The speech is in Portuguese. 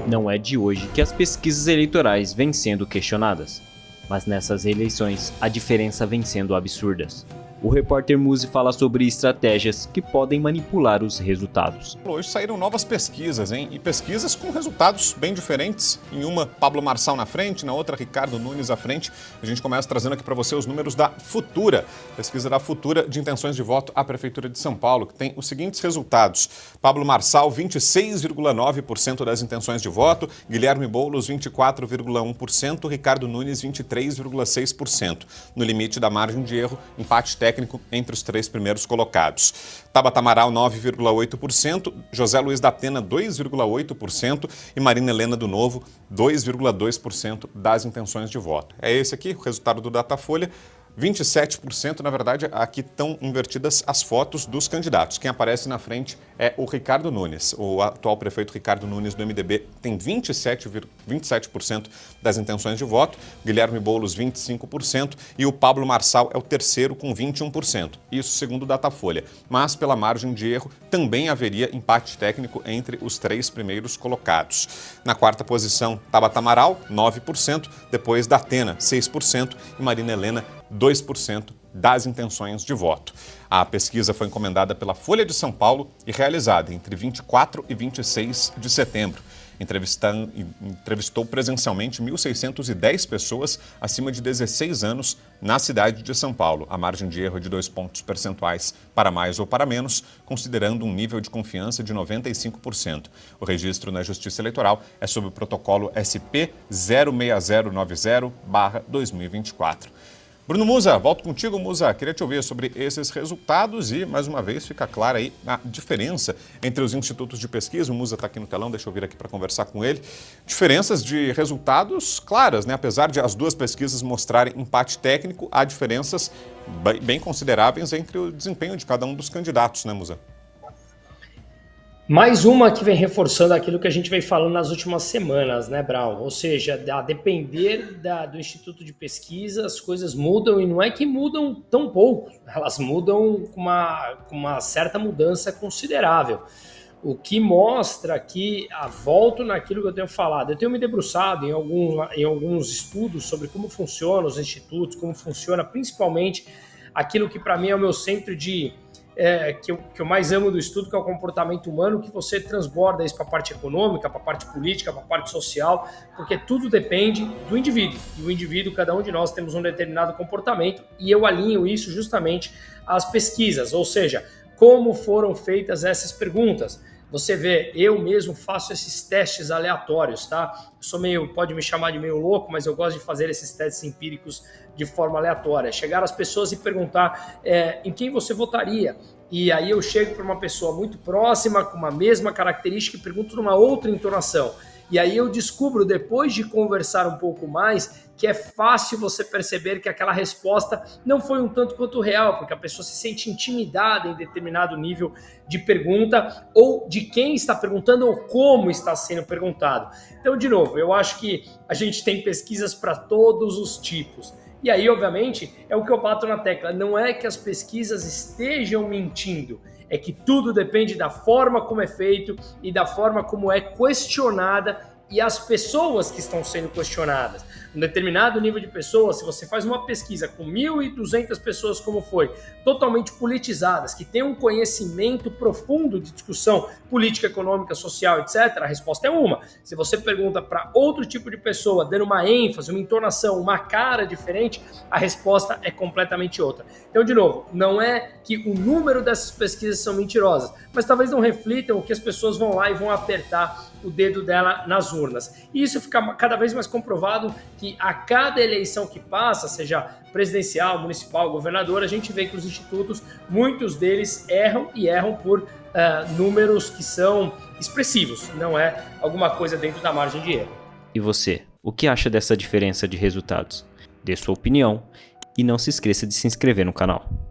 Não é de hoje que as pesquisas eleitorais vêm sendo questionadas, mas nessas eleições a diferença vem sendo absurdas. O repórter Muzi fala sobre estratégias que podem manipular os resultados. Hoje saíram novas pesquisas, hein? E pesquisas com resultados bem diferentes. Em uma, Pablo Marçal na frente, na outra, Ricardo Nunes à frente. A gente começa trazendo aqui para você os números da Futura, pesquisa da Futura de intenções de voto à Prefeitura de São Paulo, que tem os seguintes resultados. Pablo Marçal, 26,9% das intenções de voto, Guilherme Boulos, 24,1%, Ricardo Nunes, 23,6%. No limite da margem de erro, empate técnico entre os três primeiros colocados. Tabata Amaral, 9,8%, José Luiz da Atena, 2,8% e Marina Helena do Novo, 2,2% das intenções de voto. É esse aqui, o resultado do Datafolha. 27%, na verdade, aqui estão invertidas as fotos dos candidatos. Quem aparece na frente é o Ricardo Nunes. O atual prefeito Ricardo Nunes do MDB tem 27% das intenções de voto, Guilherme Boulos 25% e o Pablo Marçal é o terceiro com 21%. Isso segundo o Datafolha. Mas pela margem de erro também haveria empate técnico entre os três primeiros colocados. Na quarta posição, Tabata Amaral, 9%, depois da Atena, 6% e Marina Helena, 2% das intenções de voto. A pesquisa foi encomendada pela Folha de São Paulo e realizada entre 24 e 26 de setembro. Entrevistou presencialmente 1.610 pessoas acima de 16 anos na cidade de São Paulo. A margem de erro é de 2 pontos percentuais para mais ou para menos, considerando um nível de confiança de 95%. O registro na Justiça Eleitoral é sob o protocolo SP 06090/2024. Bruno Musa, volto contigo, Musa. Queria te ouvir sobre esses resultados e, mais uma vez, fica clara aí a diferença entre os institutos de pesquisa. O Musa está aqui no telão, deixa eu vir aqui para conversar com ele. Diferenças de resultados claras, né? Apesar de as duas pesquisas mostrarem empate técnico, há diferenças bem consideráveis entre o desempenho de cada um dos candidatos, né, Musa? Mais uma que vem reforçando aquilo que a gente vem falando nas últimas semanas, né, Brown? Ou seja, a depender do Instituto de Pesquisa, as coisas mudam e não é que mudam tão pouco, elas mudam com uma certa mudança considerável. O que mostra que, volto naquilo que eu tenho falado, eu tenho me debruçado em alguns estudos sobre como funcionam os institutos, como funciona principalmente aquilo que para mim é o meu centro que eu mais amo do estudo, que é o comportamento humano, que você transborda isso para a parte econômica, para a parte política, para a parte social, porque tudo depende do indivíduo. E o indivíduo, cada um de nós temos um determinado comportamento e eu alinho isso justamente às pesquisas, ou seja, como foram feitas essas perguntas. Você vê, eu mesmo faço esses testes aleatórios, tá? Pode me chamar de meio louco, mas eu gosto de fazer esses testes empíricos de forma aleatória. Chegar às pessoas e perguntar em quem você votaria. E aí eu chego para uma pessoa muito próxima, com uma mesma característica e pergunto numa outra entonação. E aí eu descubro, depois de conversar um pouco mais, que é fácil você perceber que aquela resposta não foi um tanto quanto real, porque a pessoa se sente intimidada em determinado nível de pergunta, ou de quem está perguntando, ou como está sendo perguntado. Então, de novo, eu acho que a gente tem pesquisas para todos os tipos. E aí, obviamente, é o que eu bato na tecla. Não é que as pesquisas estejam mentindo, é que tudo depende da forma como é feito e da forma como é questionada e as pessoas que estão sendo questionadas. Um determinado nível de pessoas, se você faz uma pesquisa com 1.200 pessoas, como foi, totalmente politizadas, que têm um conhecimento profundo de discussão política, econômica, social, etc., a resposta é uma. Se você pergunta para outro tipo de pessoa, dando uma ênfase, uma entonação, uma cara diferente, a resposta é completamente outra. Então, de novo, não é que o número dessas pesquisas são mentirosas, mas talvez não reflitam o que as pessoas vão lá e vão apertar o dedo dela nas urnas. E isso fica cada vez mais comprovado que a cada eleição que passa, seja presidencial, municipal, governador, a gente vê que os institutos, muitos deles erram e erram por números que são expressivos, não é alguma coisa dentro da margem de erro. E você, o que acha dessa diferença de resultados? Dê sua opinião e não se esqueça de se inscrever no canal.